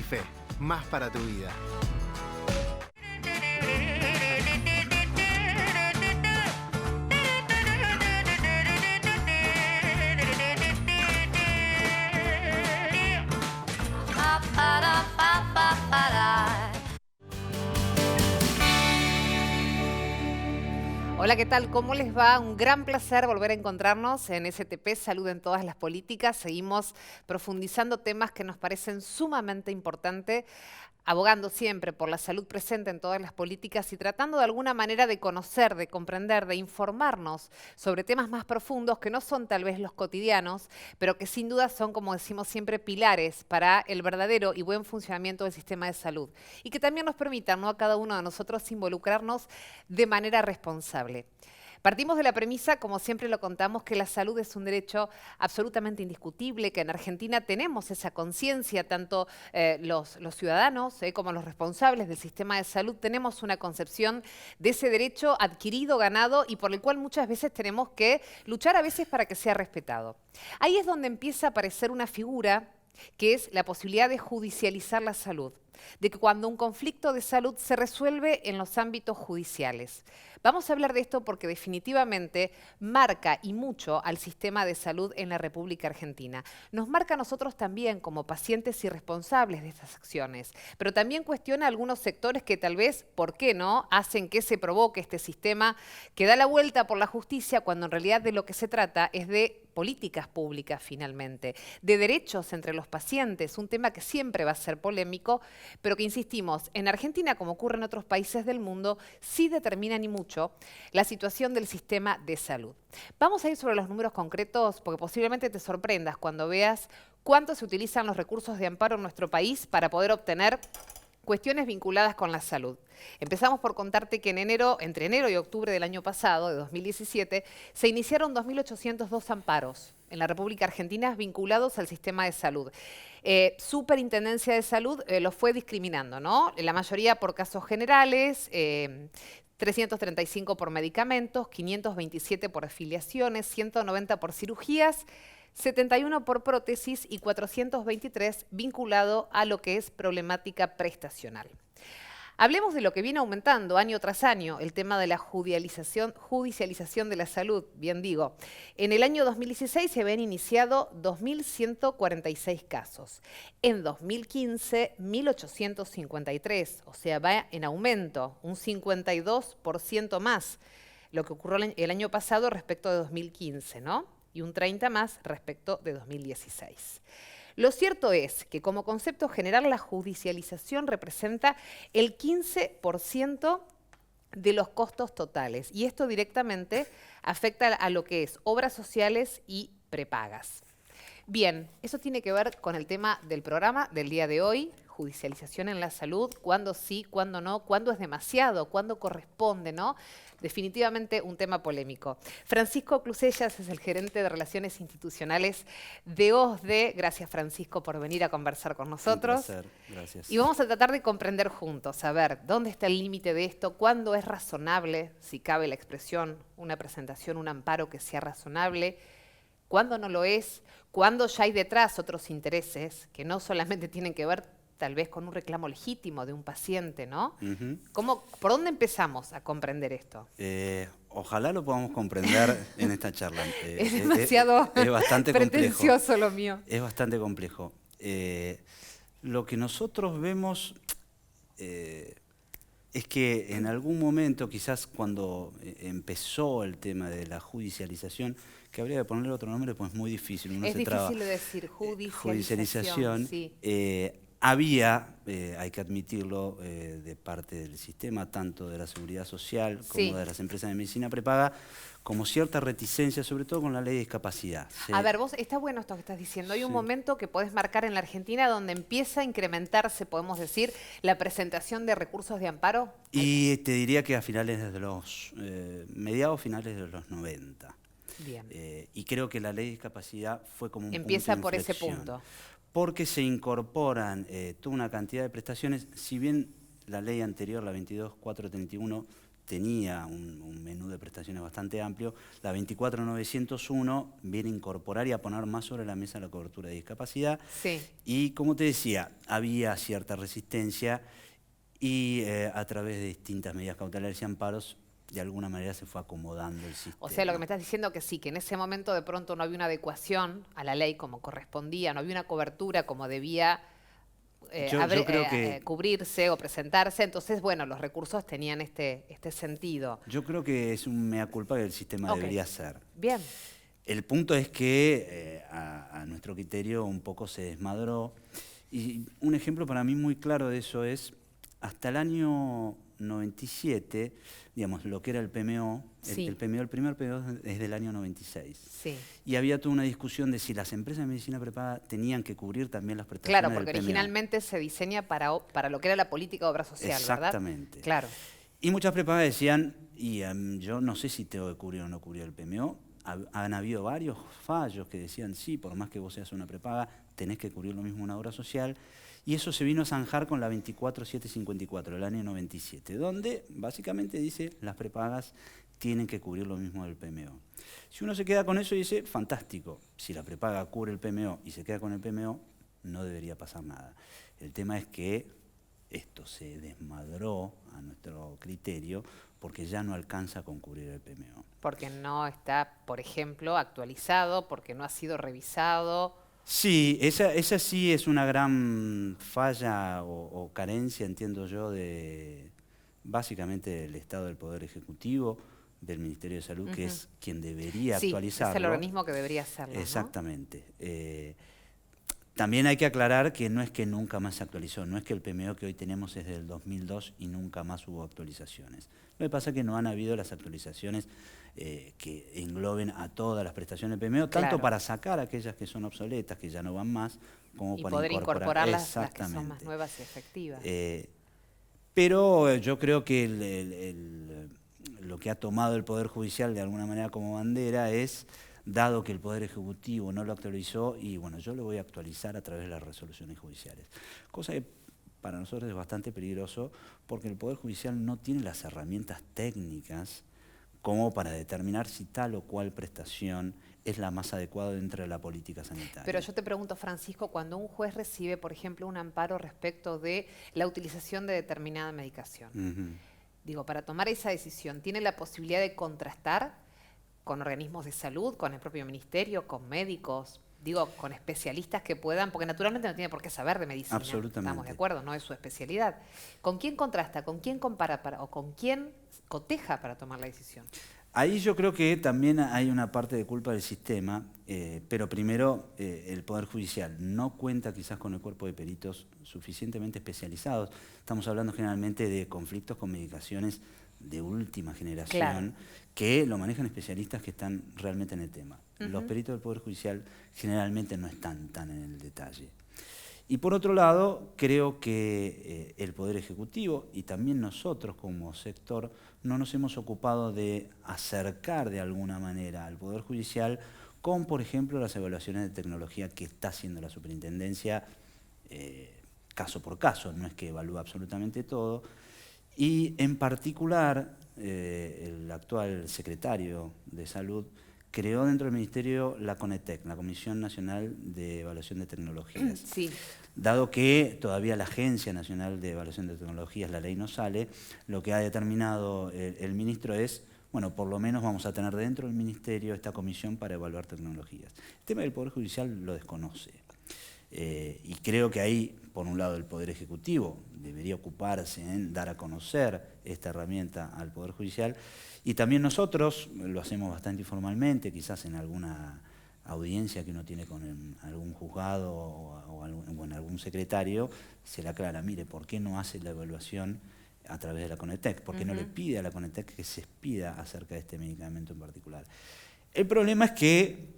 Telefe, más para tu vida. Hola, ¿qué tal? ¿Cómo les va? Un gran placer volver a encontrarnos en STP Salud en todas las políticas. Seguimos profundizando temas que nos parecen sumamente importantes, abogando siempre por la salud presente en todas las políticas y tratando de alguna manera de conocer, de comprender, de informarnos sobre temas más profundos que no son tal vez los cotidianos, pero que sin duda son, como decimos siempre, pilares para el verdadero y buen funcionamiento del sistema de salud y que también nos permitan, ¿no?, a cada uno de nosotros involucrarnos de manera responsable. Partimos de la premisa, como siempre lo contamos, que la salud es un derecho absolutamente indiscutible, que en Argentina tenemos esa conciencia, tanto los ciudadanos como los responsables del sistema de salud, tenemos una concepción de ese derecho adquirido, ganado y por el cual muchas veces tenemos que luchar a veces para que sea respetado. Ahí es donde empieza a aparecer una figura que es la posibilidad de judicializar la salud, de que cuando un conflicto de salud se resuelve en los ámbitos judiciales. Vamos a hablar de esto porque definitivamente marca y mucho al sistema de salud en la República Argentina. Nos marca a nosotros también como pacientes y responsables de estas acciones, pero también cuestiona algunos sectores que tal vez, ¿por qué no?, hacen que se provoque este sistema que da la vuelta por la justicia cuando en realidad de lo que se trata es de políticas públicas finalmente, de derechos entre los pacientes, un tema que siempre va a ser polémico, pero que insistimos, en Argentina, como ocurre en otros países del mundo, sí determinan y mucho la situación del sistema de salud. Vamos a ir sobre los números concretos porque posiblemente te sorprendas cuando veas cuánto se utilizan los recursos de amparo en nuestro país para poder obtener cuestiones vinculadas con la salud. Empezamos por contarte que entre enero y octubre del año pasado, de 2017, se iniciaron 2.802 amparos en la República Argentina vinculados al sistema de salud. Superintendencia de Salud los fue discriminando, ¿no? La mayoría por casos generales, 335 por medicamentos, 527 por afiliaciones, 190 por cirugías, 71 por prótesis y 423 vinculado a lo que es problemática prestacional. Hablemos de lo que viene aumentando año tras año, el tema de la judicialización de la salud, bien digo. En el año 2016 se habían iniciado 2.146 casos. En 2015, 1.853, o sea, va en aumento, un 52% más, lo que ocurrió el año pasado respecto de 2015, ¿no? Y un 30 más respecto de 2016. Lo cierto es que como concepto general la judicialización representa el 15% de los costos totales y esto directamente afecta a lo que es obras sociales y prepagas. Bien, eso tiene que ver con el tema del programa del día de hoy, judicialización en la salud, cuándo sí, cuándo no, cuándo es demasiado, cuándo corresponde, ¿no? Definitivamente un tema polémico. Francisco Clusellas es el gerente de Relaciones Institucionales de OSDE. Gracias, Francisco, por venir a conversar con nosotros. Un placer, gracias. Y vamos a tratar de comprender juntos, a ver, ¿dónde está el límite de esto? ¿Cuándo es razonable, si cabe la expresión, una presentación, un amparo que sea razonable? ¿Cuándo no lo es? ¿Cuándo ya hay detrás otros intereses que no solamente tienen que ver tal vez con un reclamo legítimo de un paciente, ¿no? ¿Por dónde empezamos a comprender esto? Ojalá lo podamos comprender en esta charla. Es demasiado es bastante pretencioso complejo. lo mío. Es bastante complejo. Lo que nosotros vemos es que en algún momento, quizás cuando empezó el tema de la judicialización, que habría que ponerle otro nombre, pues es muy difícil. Es difícil de decir, judicialización. Sí. Había, hay que admitirlo, de parte del sistema, tanto de la seguridad social como de las empresas de medicina prepaga, como cierta reticencia, sobre todo con la ley de discapacidad. A ver, vos, está bueno esto que estás diciendo. Hay un momento que podés marcar en la Argentina donde empieza a incrementarse, podemos decir, la presentación de recursos de amparo. Y te diría que a finales de los, mediados finales de los 90. Bien. Y creo que la ley de discapacidad fue como un empieza punto de por ese inflexión. punto. Porque se incorporan toda una cantidad de prestaciones, si bien la ley anterior, la 22.431, tenía un menú de prestaciones bastante amplio, la 24901 viene a incorporar y a poner más sobre la mesa la cobertura de discapacidad. Sí. Y como te decía, había cierta resistencia y a través de distintas medidas cautelares y amparos, de alguna manera se fue acomodando el sistema. O sea, lo que me estás diciendo que sí, que en ese momento de pronto no había una adecuación a la ley como correspondía, no había una cobertura como debía yo creo que cubrirse o presentarse, entonces, bueno, los recursos tenían este sentido. Yo creo que es un mea culpa que el sistema debería ser. Bien. El punto es que a nuestro criterio un poco se desmadró. Y un ejemplo para mí muy claro de eso es, hasta el año 97, digamos, lo que era el PMO, Sí. el primer PMO es del año 96. Sí. Y había toda una discusión de si las empresas de medicina prepaga tenían que cubrir también las prestaciones Claro, porque del PMO. originalmente se diseña para lo que era la política de obra social, Exactamente. ¿verdad? Claro. Y muchas prepagas decían, y yo no sé si tengo que cubrir o no cubrir el PMO. Han habido varios fallos que decían, sí, por más que vos seas una prepaga, tenés que cubrir lo mismo una obra social. Y eso se vino a zanjar con la 24754 del año 97, donde básicamente dice las prepagas tienen que cubrir lo mismo del PMO. Si uno se queda con eso y dice, fantástico, si la prepaga cubre el PMO y se queda con el PMO, no debería pasar nada. El tema es que esto se desmadró a nuestro criterio porque ya no alcanza con cubrir el PMO. Porque no está, por ejemplo, actualizado, porque no ha sido revisado. Sí, esa sí es una gran falla o carencia, entiendo yo, de básicamente del Estado del Poder Ejecutivo, del Ministerio de Salud, que es quien debería actualizarlo. Sí, es el organismo que debería hacerlo, Exactamente. También hay que aclarar que no es que nunca más se actualizó, no es que el PMO que hoy tenemos es del 2002 y nunca más hubo actualizaciones. Lo que pasa es que no han habido las actualizaciones que engloben a todas las prestaciones del PMO, tanto para sacar aquellas que son obsoletas, que ya no van más, como y para poder incorporar las que son exactamente. más nuevas y efectivas. Pero yo creo que lo que ha tomado el Poder Judicial de alguna manera como bandera es, dado que el Poder Ejecutivo no lo actualizó, y bueno, yo lo voy a actualizar a través de las resoluciones judiciales. Cosa que para nosotros es bastante peligroso porque el Poder Judicial no tiene las herramientas técnicas como para determinar si tal o cual prestación es la más adecuada dentro de la política sanitaria. Pero yo te pregunto, Francisco, cuando un juez recibe, por ejemplo, un amparo respecto de la utilización de determinada medicación, digo, para tomar esa decisión, ¿tiene la posibilidad de contrastar con organismos de salud, con el propio ministerio, con médicos, digo, con especialistas que puedan, porque naturalmente no tiene por qué saber de medicina? Absolutamente. Estamos de acuerdo, no es su especialidad. ¿Con quién contrasta, con quién compara o con quién coteja para tomar la decisión? Ahí yo creo que también hay una parte de culpa del sistema, pero primero el Poder Judicial no cuenta quizás con el cuerpo de peritos suficientemente especializados. Estamos hablando generalmente de conflictos con medicaciones de última generación, que lo manejan especialistas que están realmente en el tema. Los peritos del Poder Judicial generalmente no están tan en el detalle. Y por otro lado, creo que el Poder Ejecutivo y también nosotros como sector no nos hemos ocupado de acercar de alguna manera al Poder Judicial con, por ejemplo, las evaluaciones de tecnología que está haciendo la Superintendencia caso por caso, no es que evalúa absolutamente todo. Y en particular, el actual secretario de Salud creó dentro del Ministerio la CONETEC, la Comisión Nacional de Evaluación de Tecnologías. Sí. Dado que todavía la Agencia Nacional de Evaluación de Tecnologías, la ley no sale, lo que ha determinado el ministro es, bueno, por lo menos vamos a tener dentro del Ministerio esta comisión para evaluar tecnologías. El tema del Poder Judicial lo desconoce. Y creo que ahí, por un lado, el Poder Ejecutivo debería ocuparse en dar a conocer esta herramienta al Poder Judicial, y también nosotros lo hacemos bastante informalmente, quizás en alguna audiencia que uno tiene con algún juzgado o algún secretario, se le aclara, mire, ¿por qué no hace la evaluación a través de la CONETEC? ¿Por qué no le pide a la CONETEC que se expida acerca de este medicamento en particular? El problema es que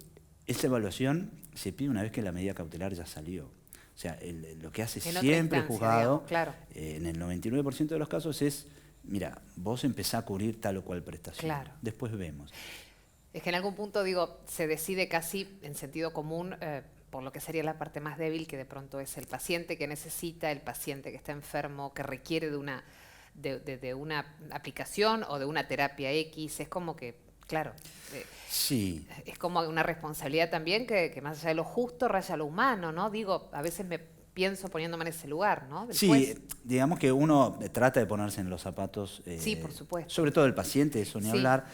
esa evaluación se pide una vez que la medida cautelar ya salió. O sea, lo que hace siempre el juzgado, en el 99% de los casos es, mira, vos empezás a cubrir tal o cual prestación, después vemos. Es que en algún punto, digo, se decide casi en sentido común por lo que sería la parte más débil, que de pronto es el paciente que necesita, el paciente que está enfermo, que requiere de de una aplicación o de una terapia X. Es como que, claro, sí. Es como una responsabilidad también que más allá de lo justo raya lo humano, ¿no? Digo, a veces me pienso poniéndome en ese lugar, ¿no? Del Sí, juez. digamos que uno trata de ponerse en los zapatos, Sí, por supuesto. sobre todo del paciente, eso ni Sí. hablar,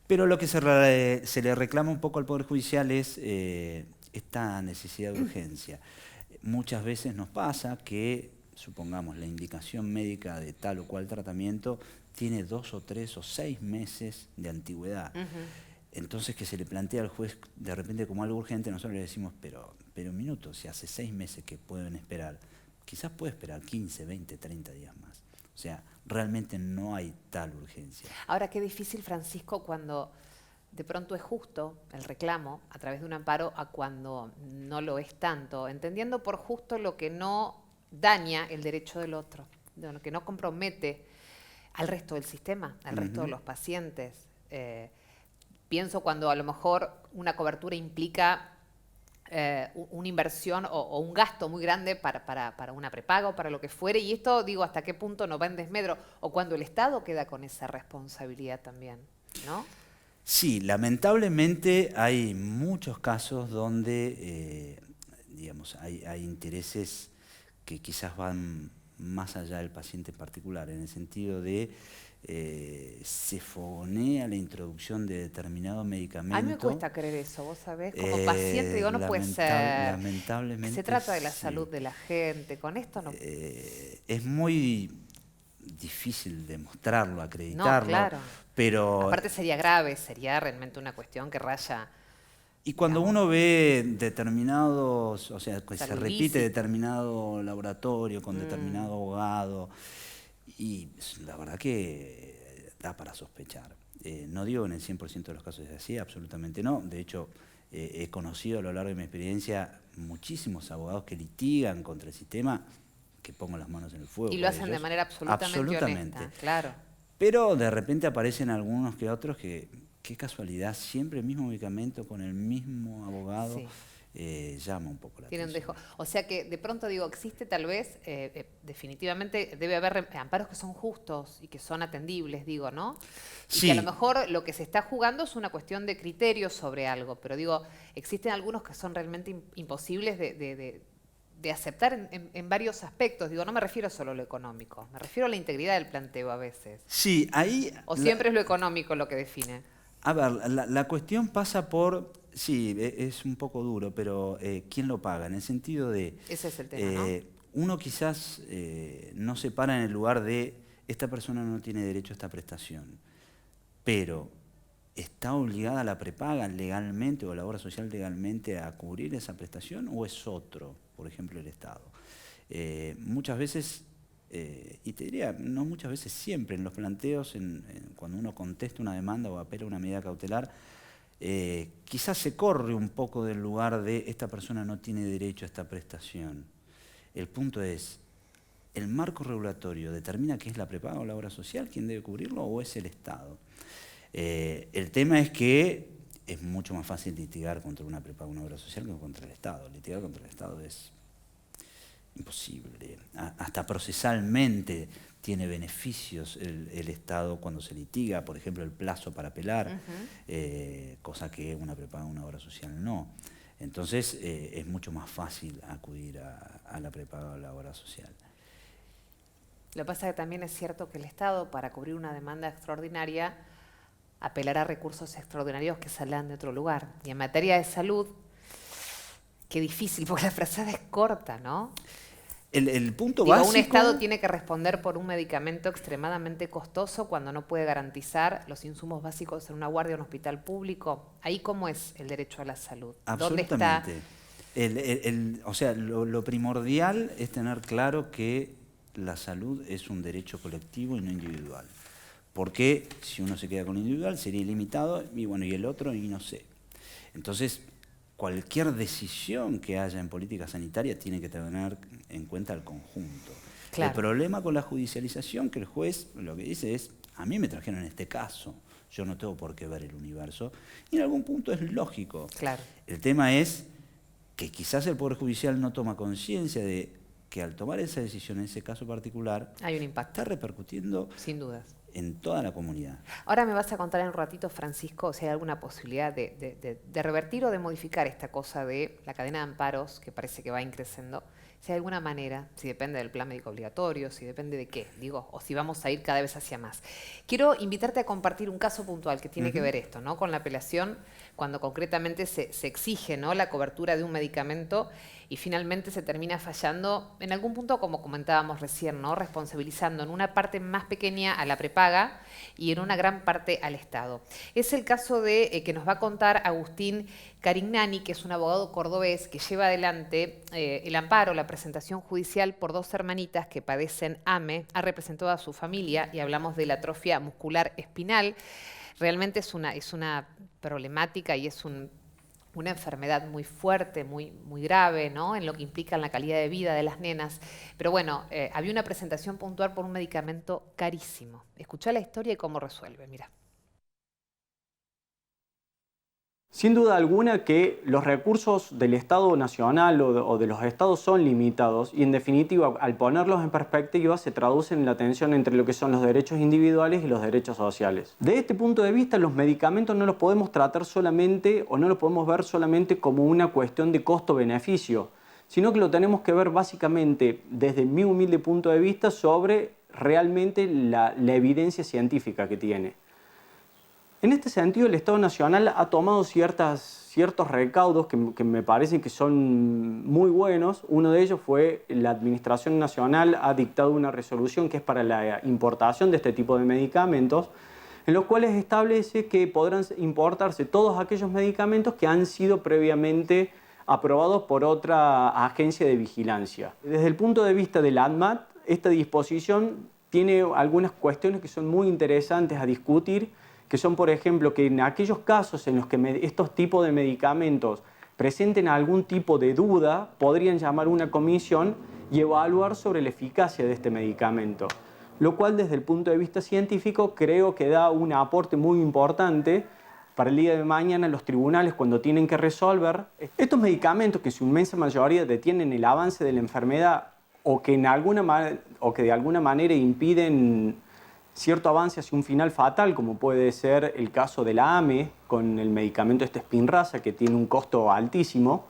pero lo que se le reclama un poco al Poder Judicial es esta necesidad de urgencia. Muchas veces nos pasa que, supongamos, la indicación médica de tal o cual tratamiento tiene 2 o 3 o 6 meses de antigüedad. Entonces, que se le plantea al juez de repente como algo urgente, nosotros le decimos, pero un minuto, si hace 6 meses que pueden esperar, quizás puede esperar 15, 20, 30 días más. O sea, realmente no hay tal urgencia. Ahora, qué difícil, Francisco, cuando de pronto es justo el reclamo a través de un amparo a cuando no lo es tanto, entendiendo por justo lo que no daña el derecho del otro, lo que no compromete al resto del sistema, al resto de los pacientes. Pienso cuando a lo mejor una cobertura implica una inversión o un gasto muy grande para una prepaga o para lo que fuere, y esto, digo, hasta qué punto no va en desmedro, o cuando el Estado queda con esa responsabilidad también, ¿no? Sí, lamentablemente hay muchos casos donde, digamos, hay intereses que quizás van más allá del paciente en particular, en el sentido de se fogonea la introducción de determinado medicamento. A mí me cuesta creer eso, vos sabés, como paciente, digo, no puede ser. Lamentablemente. Se trata de la sí. salud de la gente, con esto no. Es muy difícil demostrarlo, acreditarlo. No, claro. Pero aparte sería grave, sería realmente una cuestión que raya. Y cuando uno ve determinados, o sea, que se Salud repite ilícita. determinado laboratorio con determinado abogado, y la verdad que da para sospechar. No digo en el 100% de los casos es así, absolutamente no. De hecho, he conocido a lo largo de mi experiencia muchísimos abogados que litigan contra el sistema, que pongo las manos en el fuego. Y lo hacen de manera absolutamente honesta, claro. Pero de repente aparecen algunos que otros que, qué casualidad, siempre el mismo medicamento con el mismo abogado, sí. Llama un poco la Tiene atención. un dejo. O sea que de pronto digo, existe tal vez, definitivamente debe haber amparos que son justos y que son atendibles, digo, ¿no? Y Sí. que a lo mejor lo que se está jugando es una cuestión de criterio sobre algo, pero digo, existen algunos que son realmente imposibles de aceptar en varios aspectos. Digo, no me refiero solo a lo económico, me refiero a la integridad del planteo a veces. Sí, ahí... ¿O siempre es lo económico lo que define? A ver, la cuestión pasa por... Sí, es un poco duro, pero ¿quién lo paga? En el sentido de... Ese es el tema, ¿no? Uno quizás no se para en el lugar de esta persona no tiene derecho a esta prestación, pero ¿está obligada la prepaga legalmente o la obra social legalmente a cubrir esa prestación o es otro, por ejemplo el Estado? Muchas veces, y te diría, no muchas veces, siempre en los planteos, cuando uno contesta una demanda o apela a una medida cautelar, quizás se corre un poco del lugar de esta persona no tiene derecho a esta prestación. El punto es, ¿el marco regulatorio determina qué es la prepaga o la obra social? ¿Quién debe cubrirlo o es el Estado? El tema es que es mucho más fácil litigar contra una prepaga o una obra social que contra el Estado. Litigar contra el Estado es imposible. Hasta procesalmente tiene beneficios el Estado cuando se litiga, por ejemplo, el plazo para apelar, cosa que una prepaga o una obra social no. Entonces es mucho más fácil acudir a la prepaga o la obra social. Lo que pasa es que también es cierto que el Estado, para cubrir una demanda extraordinaria, apelará a recursos extraordinarios que saldrán de otro lugar. Y en materia de salud, qué difícil, porque la frazada es corta, ¿no? El punto Digo, básico... un Estado tiene que responder por un medicamento extremadamente costoso cuando no puede garantizar los insumos básicos en una guardia o un hospital público. Ahí, ¿cómo es el derecho a la salud? Absolutamente. ¿Dónde está? O sea, lo primordial es tener claro que la salud es un derecho colectivo y no individual. Porque si uno se queda con lo individual sería ilimitado y bueno, y el otro, y no sé. Entonces, cualquier decisión que haya en política sanitaria tiene que tener en cuenta el conjunto. Claro. El problema con la judicialización, que el juez lo que dice es, a mí me trajeron en este caso, yo no tengo por qué ver el universo, y en algún punto es lógico. Claro. El tema es que quizás el Poder Judicial no toma conciencia de que al tomar esa decisión en ese caso particular, hay un impacto. Está repercutiendo sin dudas en toda la comunidad. Ahora me vas a contar en un ratito, Francisco, si hay alguna posibilidad de revertir o de modificar esta cosa de la cadena de amparos, que parece que va increciendo. Si hay alguna manera, si depende del plan médico obligatorio, si depende de qué, digo, o si vamos a ir cada vez hacia más. Quiero invitarte a compartir un caso puntual que tiene que ver esto, ¿no? Con la apelación, cuando concretamente se exige, ¿no?, la cobertura de un medicamento y finalmente se termina fallando en algún punto, como comentábamos recién, ¿no?, responsabilizando en una parte más pequeña a la prepaga y en una gran parte al Estado. Es el caso de que nos va a contar Agustín Carignani, que es un abogado cordobés que lleva adelante el amparo, la presentación judicial por dos hermanitas que padecen AME. Ha representado a su familia y hablamos de la atrofia muscular espinal. Realmente es una problemática y es una enfermedad muy fuerte, muy grave, ¿no?, en lo que implica en la calidad de vida de las nenas. Pero bueno, había una presentación puntual por un medicamento carísimo. Escuchá la historia y cómo resuelve, mira. Sin duda alguna que los recursos del Estado nacional o de los estados son limitados y en definitiva al ponerlos en perspectiva se traducen en la tensión entre lo que son los derechos individuales y los derechos sociales. De este punto de vista los medicamentos no los podemos tratar solamente o no los podemos ver solamente como una cuestión de costo-beneficio, sino que lo tenemos que ver básicamente desde mi humilde punto de vista sobre realmente la evidencia científica que tiene. En este sentido, el Estado Nacional ha tomado ciertos recaudos que me parecen que son muy buenos. Uno de ellos fue la Administración Nacional ha dictado una resolución que es para la importación de este tipo de medicamentos, en los cuales establece que podrán importarse todos aquellos medicamentos que han sido previamente aprobados por otra agencia de vigilancia. Desde el punto de vista del ANMAT, esta disposición tiene algunas cuestiones que son muy interesantes a discutir, que son, por ejemplo, que en aquellos casos en los que estos tipos de medicamentos presenten algún tipo de duda, podrían llamar una comisión y evaluar sobre la eficacia de este medicamento. Lo cual, desde el punto de vista científico, creo que da un aporte muy importante para el día de mañana los tribunales cuando tienen que resolver estos medicamentos que en su inmensa mayoría detienen el avance de la enfermedad o que de alguna manera impiden cierto avance hacia un final fatal, como puede ser el caso de la AME con el medicamento Spinraza, que tiene un costo altísimo,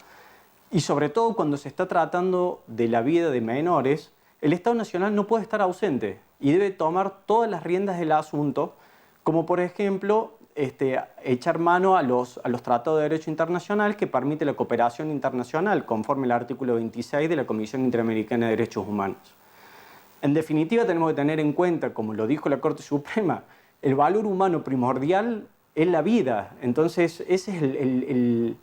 y sobre todo cuando se está tratando de la vida de menores, el Estado Nacional no puede estar ausente y debe tomar todas las riendas del asunto, como por ejemplo echar mano a los tratados de derecho internacional que permite la cooperación internacional, conforme al artículo 26 de la Comisión Interamericana de Derechos Humanos. En definitiva, tenemos que tener en cuenta, como lo dijo la Corte Suprema, el valor humano primordial es la vida. Entonces, ese es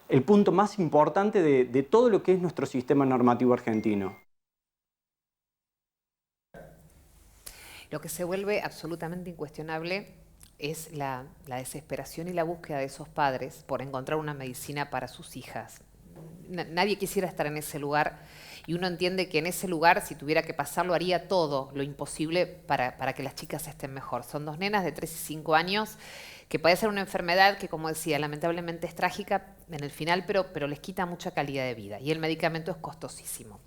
el punto más importante de todo lo que es nuestro sistema normativo argentino. Lo que se vuelve absolutamente incuestionable es la desesperación y la búsqueda de esos padres por encontrar una medicina para sus hijas. Nadie quisiera estar en ese lugar y uno entiende que en ese lugar, si tuviera que pasarlo, haría todo lo imposible para que las chicas estén mejor. Son dos nenas de 3 y 5 años que padecen una enfermedad que, como decía, lamentablemente es trágica en el final, pero les quita mucha calidad de vida y el medicamento es costosísimo.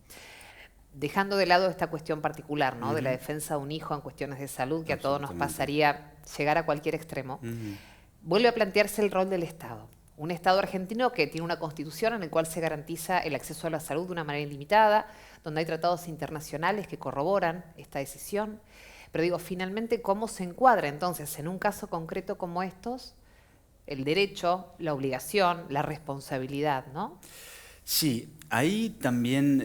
Dejando de lado esta cuestión particular, ¿no?, de la defensa de un hijo en cuestiones de salud, que a todos nos pasaría llegar a cualquier extremo, vuelve a plantearse el rol del Estado. Un Estado argentino que tiene una constitución en la cual se garantiza el acceso a la salud de una manera ilimitada, donde hay tratados internacionales que corroboran esta decisión. Pero digo, finalmente, ¿cómo se encuadra entonces en un caso concreto como estos el derecho, la obligación, la responsabilidad, ¿no? Sí, ahí también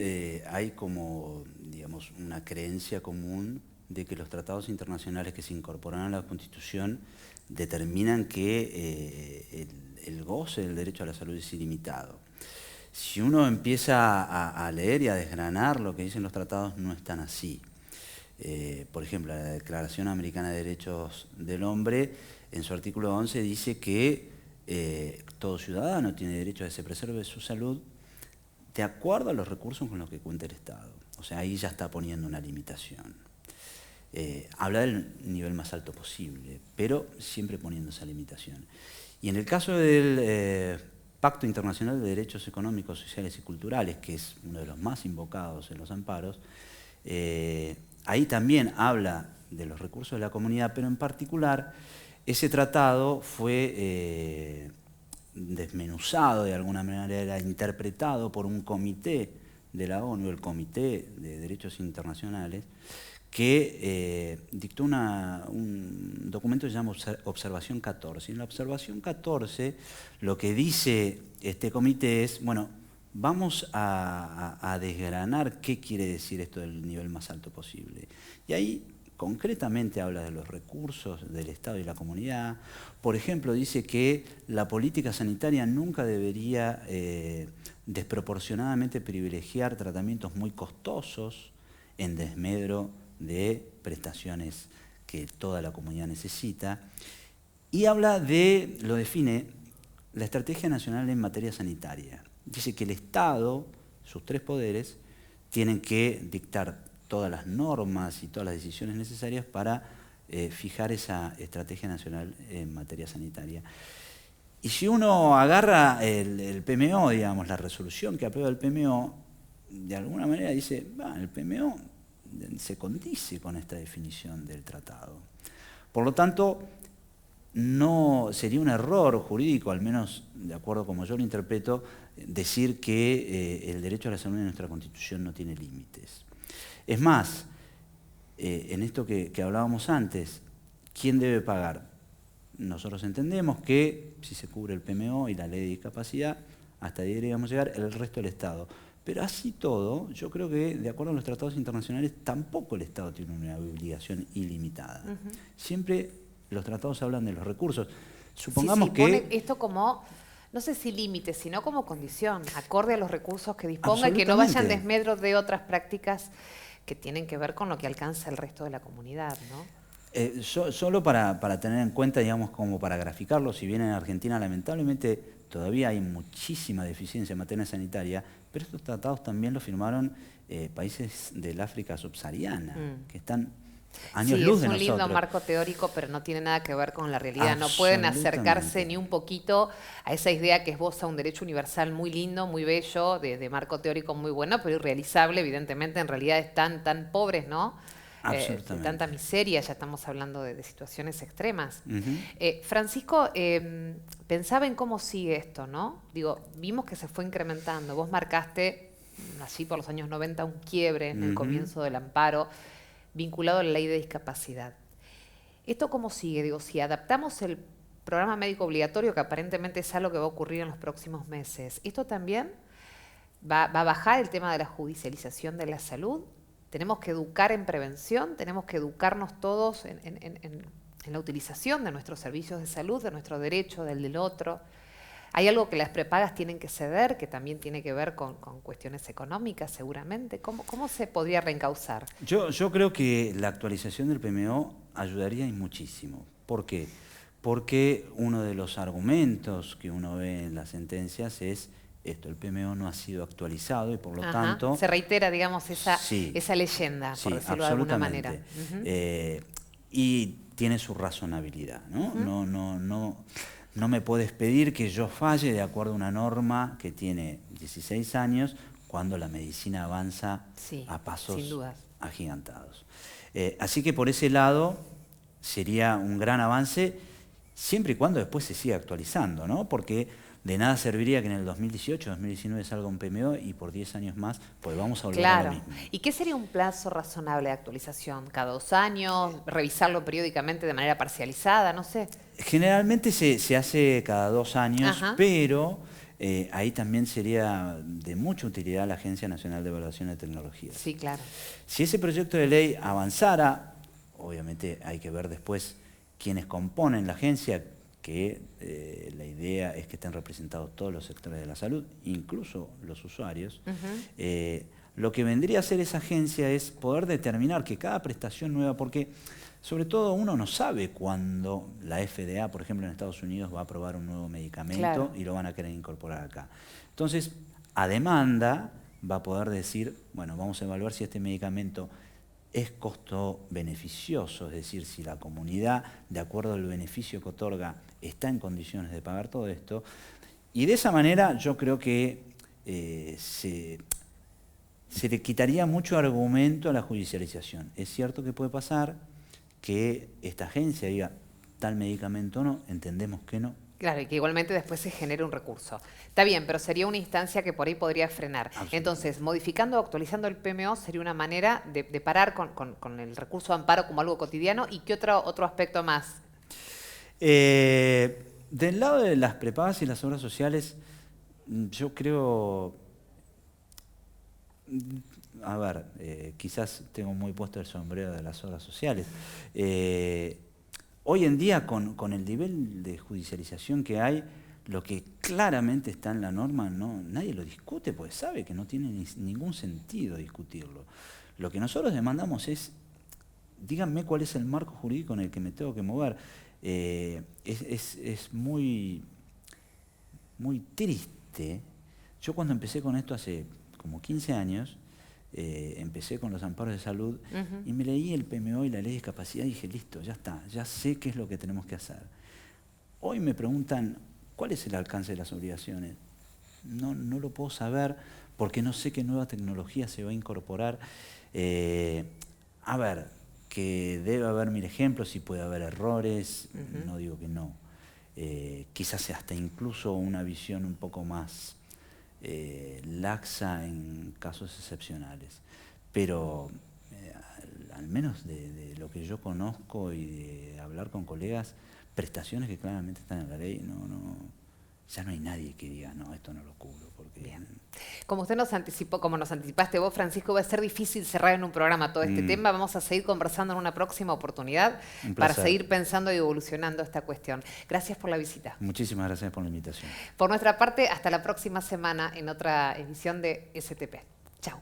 hay como, digamos, una creencia común de que los tratados internacionales que se incorporan a la Constitución determinan que el goce del derecho a la salud es ilimitado. Si uno empieza a leer y a desgranar lo que dicen los tratados, no es tan así. Por ejemplo, la Declaración Americana de Derechos del Hombre, en su artículo 11, dice que todo ciudadano tiene derecho a que se preserve su salud de acuerdo a los recursos con los que cuenta el Estado. O sea, ahí ya está poniendo una limitación. Habla del nivel más alto posible, pero siempre poniendo esa limitación. Y en el caso del Pacto Internacional de Derechos Económicos, Sociales y Culturales, que es uno de los más invocados en los amparos, ahí también habla de los recursos de la comunidad, pero en particular ese tratado fue desmenuzado de alguna manera, interpretado por un comité de la ONU, el Comité de Derechos Internacionales, que dictó un documento que se llama Observación 14. Y en la Observación 14 lo que dice este comité es, bueno, vamos a desgranar qué quiere decir esto del nivel más alto posible. Y ahí concretamente habla de los recursos del Estado y la comunidad. Por ejemplo, dice que la política sanitaria nunca debería desproporcionadamente privilegiar tratamientos muy costosos en desmedro de prestaciones que toda la comunidad necesita. Y habla de, lo define, la Estrategia Nacional en Materia Sanitaria. Dice que el Estado, sus tres poderes, tienen que dictar todas las normas y todas las decisiones necesarias para fijar esa Estrategia Nacional en Materia Sanitaria. Y si uno agarra el PMO, digamos, la resolución que aprueba el PMO, de alguna manera dice, el PMO se condice con esta definición del tratado. Por lo tanto, no sería un error jurídico, al menos de acuerdo como yo lo interpreto, decir que el derecho a la salud en nuestra Constitución no tiene límites. Es más, en esto que hablábamos antes, ¿quién debe pagar? Nosotros entendemos que si se cubre el PMO y la ley de discapacidad, hasta ahí deberíamos llegar, el resto del Estado. Pero así todo, yo creo que de acuerdo a los tratados internacionales, tampoco el Estado tiene una obligación ilimitada. Siempre los tratados hablan de los recursos. Supongamos que pone esto como, no sé si límite, sino como condición, acorde a los recursos que disponga y que no vayan desmedro de otras prácticas que tienen que ver con lo que alcanza el resto de la comunidad, ¿no? Solo para tener en cuenta, digamos, como para graficarlo, si bien en Argentina lamentablemente todavía hay muchísima deficiencia en materia sanitaria, pero estos tratados también los firmaron países del África subsahariana, que están años luz de nosotros. Sí, es un lindo marco teórico, pero no tiene nada que ver con la realidad. No pueden acercarse ni un poquito a esa idea que esboza un derecho universal muy lindo, muy bello, de marco teórico muy bueno, pero irrealizable, evidentemente, en realidades tan pobres, ¿no? De tanta miseria, ya estamos hablando de situaciones extremas. Francisco, pensaba en cómo sigue esto, ¿no? Digo, vimos que se fue incrementando. Vos marcaste, así por los años 90, un quiebre en el comienzo del amparo vinculado a la ley de discapacidad. ¿Esto cómo sigue? Digo, si adaptamos el programa médico obligatorio, que aparentemente es algo que va a ocurrir en los próximos meses, ¿esto también va a bajar el tema de la judicialización de la salud? Tenemos que educar en prevención, tenemos que educarnos todos en la utilización de nuestros servicios de salud, de nuestro derecho, del otro. Hay algo que las prepagas tienen que ceder, que también tiene que ver con cuestiones económicas, seguramente. ¿Cómo se podría reencauzar? Yo creo que la actualización del PMO ayudaría y muchísimo. ¿Por qué? Porque uno de los argumentos que uno ve en las sentencias es esto, el PMO no ha sido actualizado y por lo tanto... Se reitera, digamos, esa leyenda, por decirlo de alguna manera. Y tiene su razonabilidad, ¿no? No me puedes pedir que yo falle de acuerdo a una norma que tiene 16 años cuando la medicina avanza a pasos agigantados. Así que por ese lado sería un gran avance siempre y cuando después se siga actualizando, ¿no? Porque de nada serviría que en el 2018, 2019 salga un PMO y por 10 años más, pues vamos a volver a lo mismo. ¿Y qué sería un plazo razonable de actualización? ¿Cada 2 años? ¿Revisarlo periódicamente de manera parcializada? No sé. Generalmente se hace cada 2 años, pero ahí también sería de mucha utilidad la Agencia Nacional de Evaluación de Tecnologías. Sí, claro. Si ese proyecto de ley avanzara, obviamente hay que ver después quiénes componen la agencia, que la idea es que estén representados todos los sectores de la salud, incluso los usuarios. Lo que vendría a hacer esa agencia es poder determinar que cada prestación nueva, porque sobre todo uno no sabe cuándo la FDA, por ejemplo en Estados Unidos, va a aprobar un nuevo medicamento y lo van a querer incorporar acá. Entonces, a demanda va a poder decir, bueno, vamos a evaluar si este medicamento es costo beneficioso, es decir, si la comunidad, de acuerdo al beneficio que otorga, está en condiciones de pagar todo esto, Y de esa manera yo creo que se le quitaría mucho argumento a la judicialización. Es cierto que puede pasar que esta agencia diga tal medicamento no, entendemos que no. Claro, y que igualmente después se genere un recurso. Está bien, pero sería una instancia que por ahí podría frenar. Entonces, modificando o actualizando el PMO sería una manera de parar con el recurso de amparo como algo cotidiano. ¿Y qué otro aspecto más? Del lado de las prepagas y las obras sociales, yo creo... A ver, quizás tengo muy puesto el sombrero de las obras sociales. Hoy en día, con el nivel de judicialización que hay, lo que claramente está en la norma, nadie lo discute, porque sabe que no tiene ningún sentido discutirlo. Lo que nosotros demandamos es, díganme cuál es el marco jurídico en el que me tengo que mover. Es muy triste. Yo cuando empecé con esto hace como 15 años, empecé con los amparos de salud y me leí el PMO y la ley de discapacidad y dije, listo, ya está, ya sé qué es lo que tenemos que hacer. Hoy me preguntan, ¿cuál es el alcance de las obligaciones? No lo puedo saber porque no sé qué nueva tecnología se va a incorporar. A ver, que debe haber 1000 ejemplos y puede haber errores, no digo que no. Quizás hasta incluso una visión un poco más laxa en casos excepcionales, pero al menos de lo que yo conozco y de hablar con colegas, prestaciones que claramente están en la ley, ya no hay nadie que diga, no, esto no lo cubro. Porque... Bien. Como usted nos anticipó, como nos anticipaste vos, Francisco, va a ser difícil cerrar en un programa todo este tema. Vamos a seguir conversando en una próxima oportunidad para seguir pensando y evolucionando esta cuestión. Gracias por la visita. Muchísimas gracias por la invitación. Por nuestra parte, hasta la próxima semana en otra edición de STP. Chao.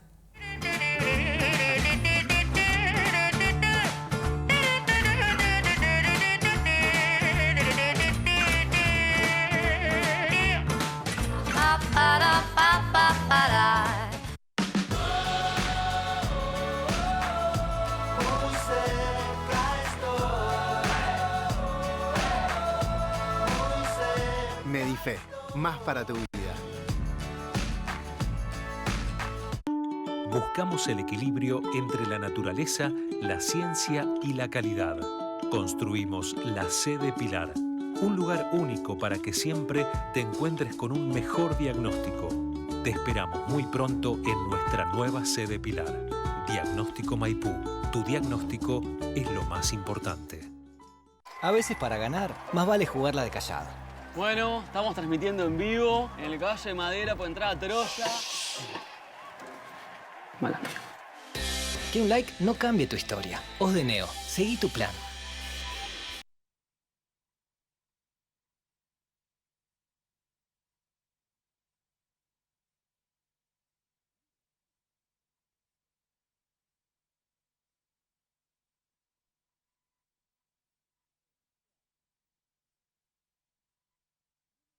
Medife, más para tu vida. Buscamos el equilibrio entre la naturaleza, la ciencia y la calidad. Construimos la Sede Pilar, un lugar único para que siempre te encuentres con un mejor diagnóstico. Te esperamos muy pronto en nuestra nueva Sede Pilar. Diagnóstico Maipú. Tu diagnóstico es lo más importante. A veces para ganar, más vale jugarla de callado. Bueno, estamos transmitiendo en vivo en el caballo de madera por entrada a Troya. Mala mía. Que un like no cambie tu historia. Os de Neo, seguí tu plan.